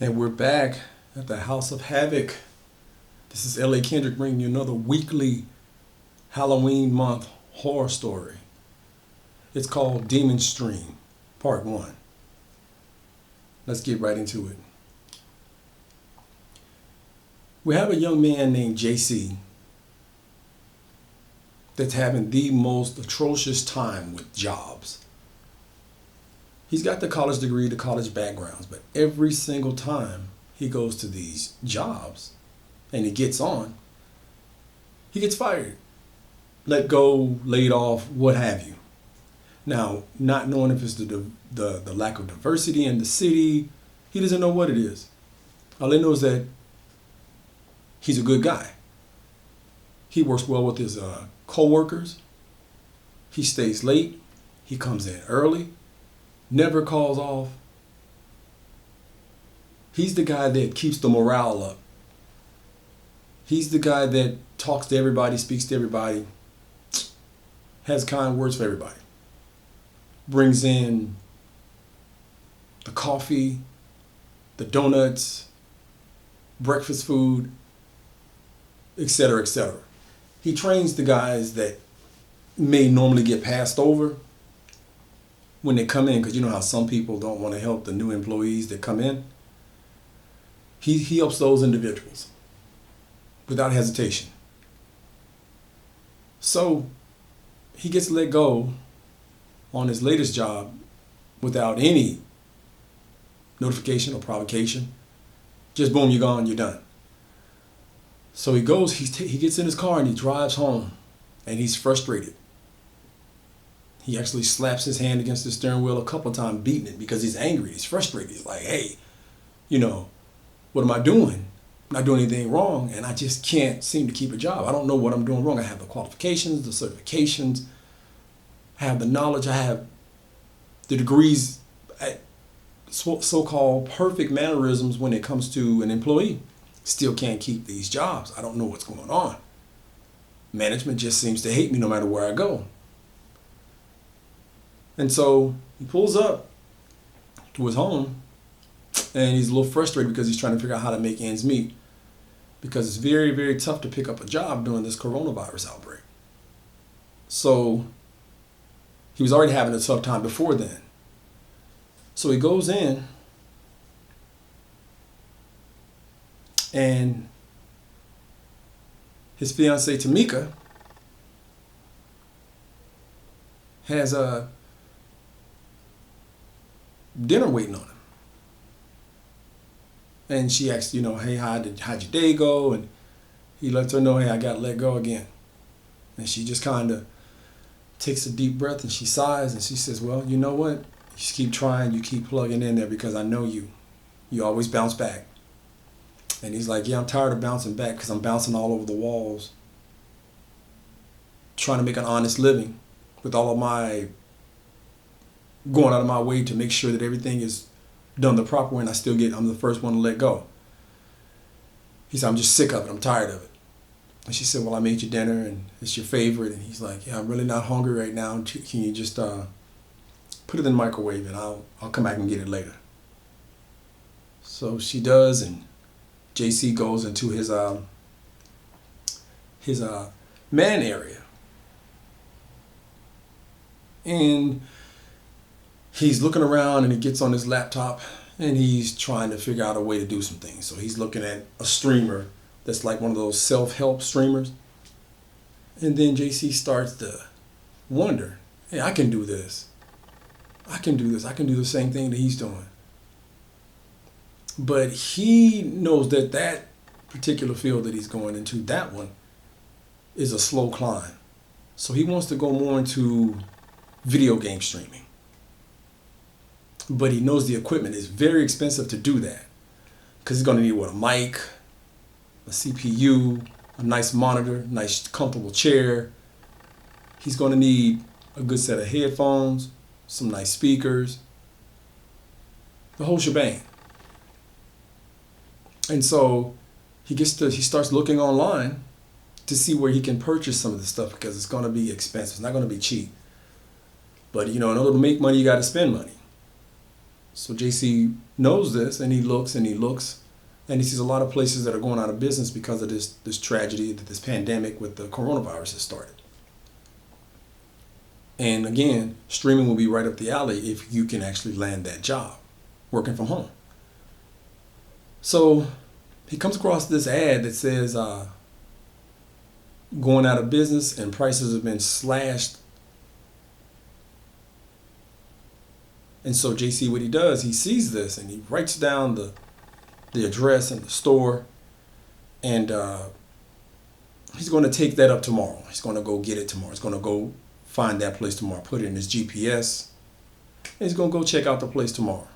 And we're back at the House of Havoc. This is L.A. Kendrick bringing you another weekly Halloween month horror story. It's called Demon Stream, Part 1. Let's get right into it. We have a young man named JC that's having the most atrocious time with jobs. He's got the college degree, the college backgrounds, but every single time he goes to these jobs and he gets on, he gets fired, let go, laid off, what have you. Now, not knowing if it's the lack of diversity in the city, he doesn't know what it is. All he knows is that he's a good guy. He works well with his co-workers. He stays late. He comes in early. Never calls off. He's the guy that keeps the morale up. He's the guy that talks to everybody, speaks to everybody, has kind words for everybody. Brings in the coffee, the donuts, breakfast food, etc., etc. He trains the guys that may normally get passed over when they come in, because you know how some people don't want to help the new employees that come in. He helps those individuals without hesitation. So he gets let go on his latest job without any notification or provocation. Just boom, you're gone, you're done. So he goes, he gets in his car and he drives home, and he's frustrated. He actually slaps his hand against the steering wheel a couple of times, beating it because he's angry. He's frustrated. He's like, hey, what am I doing? I'm not doing anything wrong, and I just can't seem to keep a job. I don't know what I'm doing wrong. I have the qualifications, the certifications, I have the knowledge, I have the degrees, so-called perfect mannerisms when it comes to an employee. Still can't keep these jobs. I don't know what's going on. Management just seems to hate me no matter where I go. And so he pulls up to his home, and he's a little frustrated because he's trying to figure out how to make ends meet, because it's very, very tough to pick up a job during this coronavirus outbreak. So he was already having a tough time before then. So he goes in, and his fiancée Tamika has a dinner waiting on him. And she asks, hey, how'd your day go? And he lets her know, hey, I got let go again. And she just kind of takes a deep breath and she sighs and she says, well, you know what? You just keep trying, you keep plugging in there, because I know you. You always bounce back. And he's like, yeah, I'm tired of bouncing back because I'm bouncing all over the walls, trying to make an honest living with all of my going out of my way to make sure that everything is done the proper way, and I'm the first one to let go. He said, I'm just sick of it. I'm tired of it. And she said, well, I made you dinner and it's your favorite. And he's like, yeah, I'm really not hungry right now. Can you just put it in the microwave and I'll come back and get it later. So she does, and JC goes into his man area. And he's looking around and he gets on his laptop and he's trying to figure out a way to do some things. So he's looking at a streamer that's like one of those self-help streamers. And then JC starts to wonder, hey, I can do this. I can do this. I can do the same thing that he's doing. But he knows that that particular field that he's going into, that one, is a slow climb. So he wants to go more into video game streaming. But he knows the equipment is very expensive to do that, because he's going to need a mic, a CPU, a nice monitor, nice comfortable chair. He's going to need a good set of headphones, some nice speakers, the whole shebang. And so he starts looking online to see where he can purchase some of this stuff, because it's going to be expensive. It's not going to be cheap. But in order to make money, you got to spend money. So JC knows this, and he looks and he looks, and he sees a lot of places that are going out of business because of this tragedy that this pandemic with the coronavirus has started. And again, streaming will be right up the alley if you can actually land that job, working from home. So he comes across this ad that says going out of business and prices have been slashed. And so JC, what he does, he sees this and he writes down the address and the store, and he's going to take that up tomorrow. He's going to go get it tomorrow. He's going to go find that place tomorrow, put it in his GPS, and he's going to go check out the place tomorrow.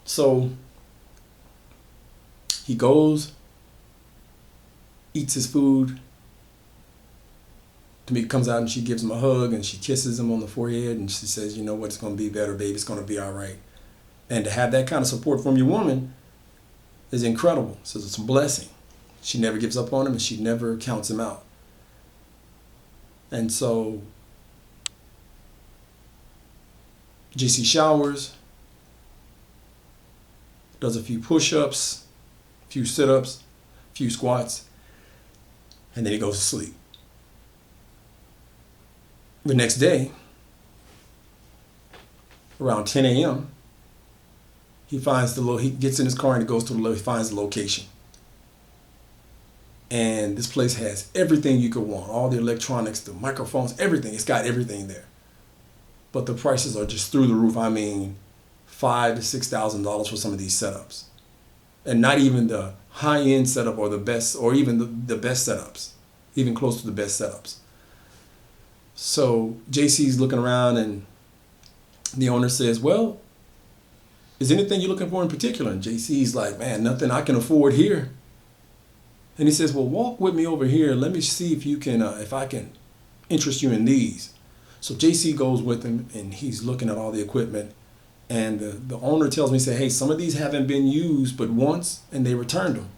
So he goes, eats his food. Tamika comes out and she gives him a hug and she kisses him on the forehead and she says, you know what, it's going to be better, baby. It's going to be all right. And to have that kind of support from your woman is incredible. So it's a blessing. She never gives up on him and she never counts him out. And so JC showers, does a few push-ups, a few sit-ups, a few squats, and then he goes to sleep. The next day, around 10 a.m., he gets in his car and he goes to he finds the location. And this place has everything you could want, all the electronics, the microphones, everything. It's got everything there. But the prices are just through the roof. I mean, $5,000 to $6,000 for some of these setups. And not even the high-end setup or the best, or even the best setups, even close to the best setups. So JC's looking around and the owner says, well, is there anything you're looking for in particular? And JC's like, man, nothing I can afford here. And he says, well, walk with me over here. Let me see if you can, if I can interest you in these. So JC goes with him and he's looking at all the equipment. And the owner tells me, say, hey, some of these haven't been used but once and they returned them.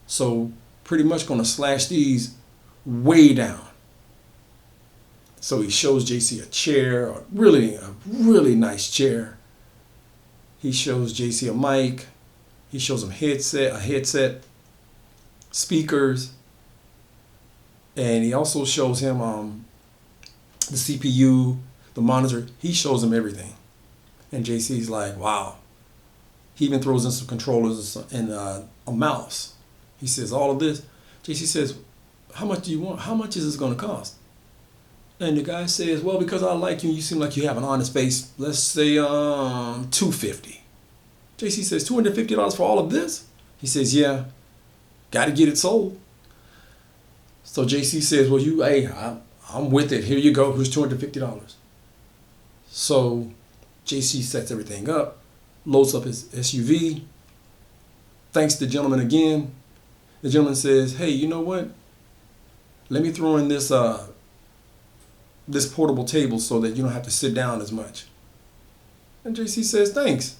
So pretty much going to slash these way down. So he shows JC a chair, a really nice chair. He shows JC a mic. He shows him a headset, speakers, and he also shows him the CPU, the monitor. He shows him everything. And JC's like, wow. He even throws in some controllers and a mouse. He says, all of this. JC says, how much do you want? How much is this going to cost? And the guy says, well, because I like you, you seem like you have an honest face. Let's say $250. JC says, $250 for all of this? He says, yeah, got to get it sold. So JC says, well, I'm with it. Here you go. Here's $250. So JC sets everything up, loads up his SUV, thanks the gentleman again. The gentleman says, hey, you know what? Let me throw in this portable table so that you don't have to sit down as much. And JC says, thanks.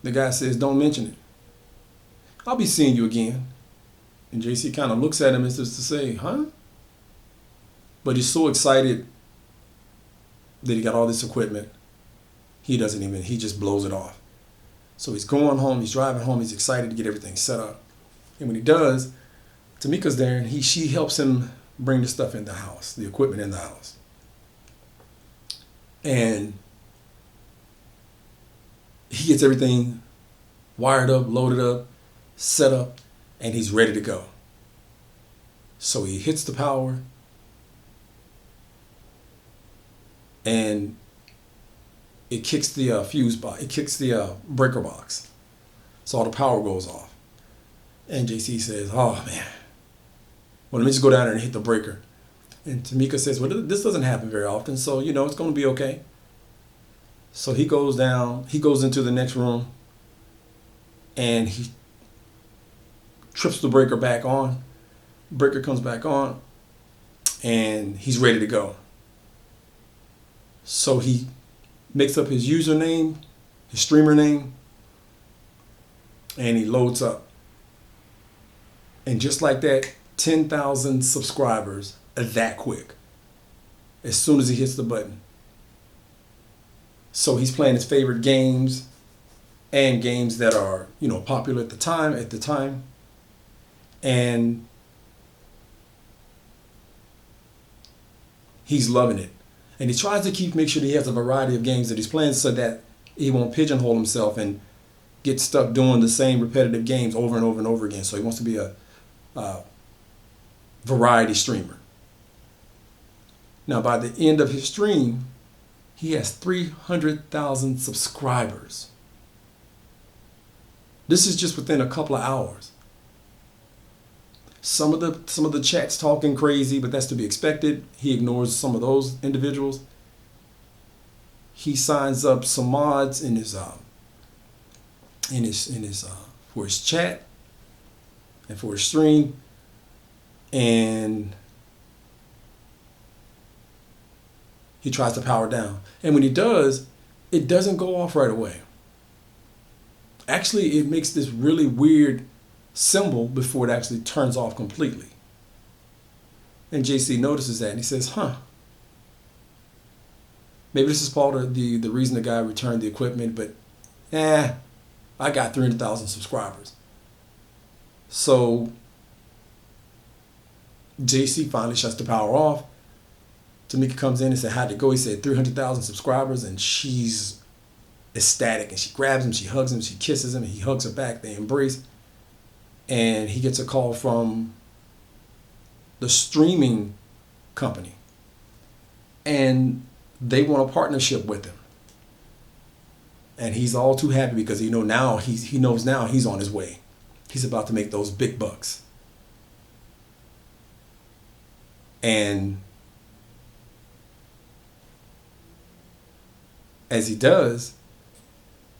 The guy says, don't mention it. I'll be seeing you again. And JC kind of looks at him as if to say, huh? But he's so excited that he got all this equipment. He just blows it off. So he's going home, he's driving home, he's excited to get everything set up. And when he does, Tamika's there and she helps him bring the stuff in the house, the equipment in the house. And he gets everything wired up, loaded up, set up, and he's ready to go. So he hits the power and it kicks the fuse box, it kicks the breaker box. So all the power goes off. And JC says, oh man, well, let me just go down there and hit the breaker. And Tamika says, well, this doesn't happen very often, so, it's going to be okay. So he goes down, he goes into the next room, and he trips the breaker back on. Breaker comes back on, and he's ready to go. So he makes up his username, his streamer name, and he loads up. And just like that, 10,000 subscribers that quick. As soon as he hits the button. So he's playing his favorite games and games that are, popular at the time. And he's loving it. And he tries to make sure that he has a variety of games that he's playing so that he won't pigeonhole himself and get stuck doing the same repetitive games over and over and over again. So he wants to be a variety streamer. Now, by the end of his stream, he has 300,000 subscribers. This is just within a couple of hours. Some of the chats talking crazy, but that's to be expected. He ignores some of those individuals. He signs up some mods in his for his chat and for his stream, and he tries to power down. And when he does, it doesn't go off right away. Actually, it makes this really weird symbol before it actually turns off completely. And JC notices that and he says, maybe this is part of the reason the guy returned the equipment, but I got 300,000 subscribers. So JC finally shuts the power off. Tamika comes in and said, how'd it go? He said 300,000 subscribers, and she's ecstatic, and she grabs him, she hugs him, she kisses him, and he hugs her back, they embrace. And he gets a call from the streaming company, and they want a partnership with him. And he's all too happy because he knows now he's on his way. He's about to make those big bucks. And as he does,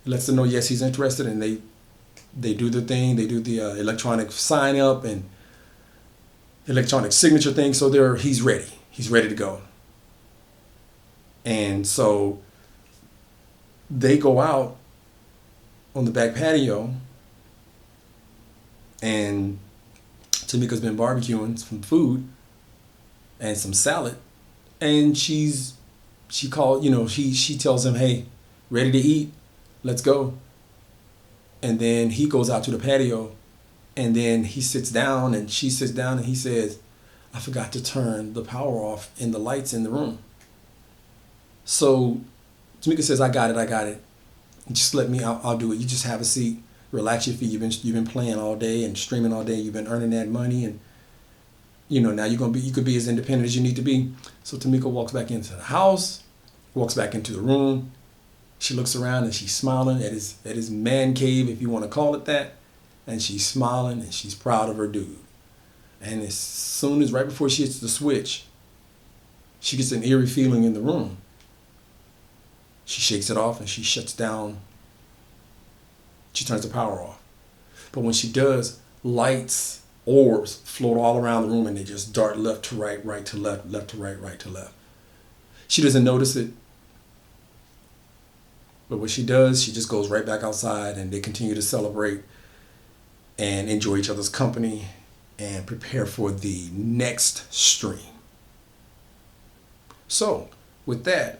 he lets them know, yes, he's interested, and they do the thing. They do the electronic sign up and electronic signature thing. So he's ready. He's ready to go. And so they go out on the back patio, and Tamika's been barbecuing some food and some salad, and she tells him, hey, ready to eat, let's go. And then he goes out to the patio, and then he sits down and she sits down, and he says, I forgot to turn the power off in the lights in the room. So Tamika says, I got it. Just let me, I'll do it. You just have a seat, relax your feet. You've been playing all day and streaming all day. You've been earning that money, and now you could be as independent as you need to be. So Tamika walks back into the house, walks back into the room. She looks around and she's smiling at his man cave, if you want to call it that. And she's smiling and she's proud of her dude. And as soon as right before she hits the switch, she gets an eerie feeling in the room. She shakes it off and she shuts down. She turns the power off. But when she does, lights, orbs float all around the room, and they just dart left to right, right to left, left to right, right to left. She doesn't notice it. But what she does, she just goes right back outside, and they continue to celebrate and enjoy each other's company and prepare for the next stream. So with that,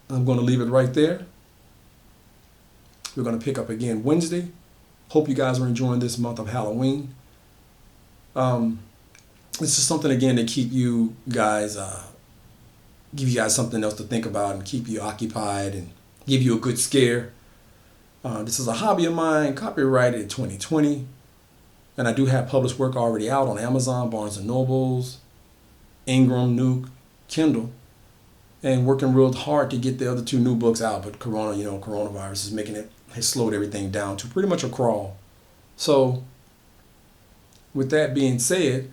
I'm going to leave it right there. We're going to pick up again Wednesday. Hope you guys are enjoying this month of Halloween. This is something, again, to keep you guys, give you guys something else to think about and keep you occupied and give you a good scare. This is a hobby of mine, copyrighted in 2020. And I do have published work already out on Amazon, Barnes & Nobles, Ingram, Nook, Kindle. And working real hard to get the other 2 new books out. But coronavirus has slowed everything down to pretty much a crawl. So with that being said,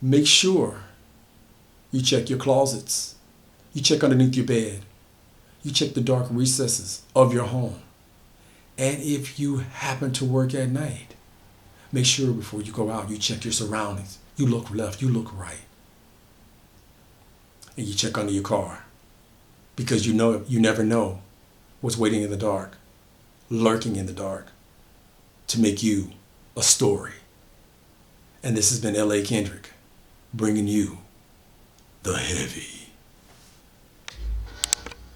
make sure you check your closets. You check underneath your bed. You check the dark recesses of your home. And if you happen to work at night, make sure before you go out, you check your surroundings. You look left, you look right. And you check under your car. Because you never know what's waiting in the dark, lurking in the dark, to make you a story. And this has been L.A. Kendrick, bringing you the heavy.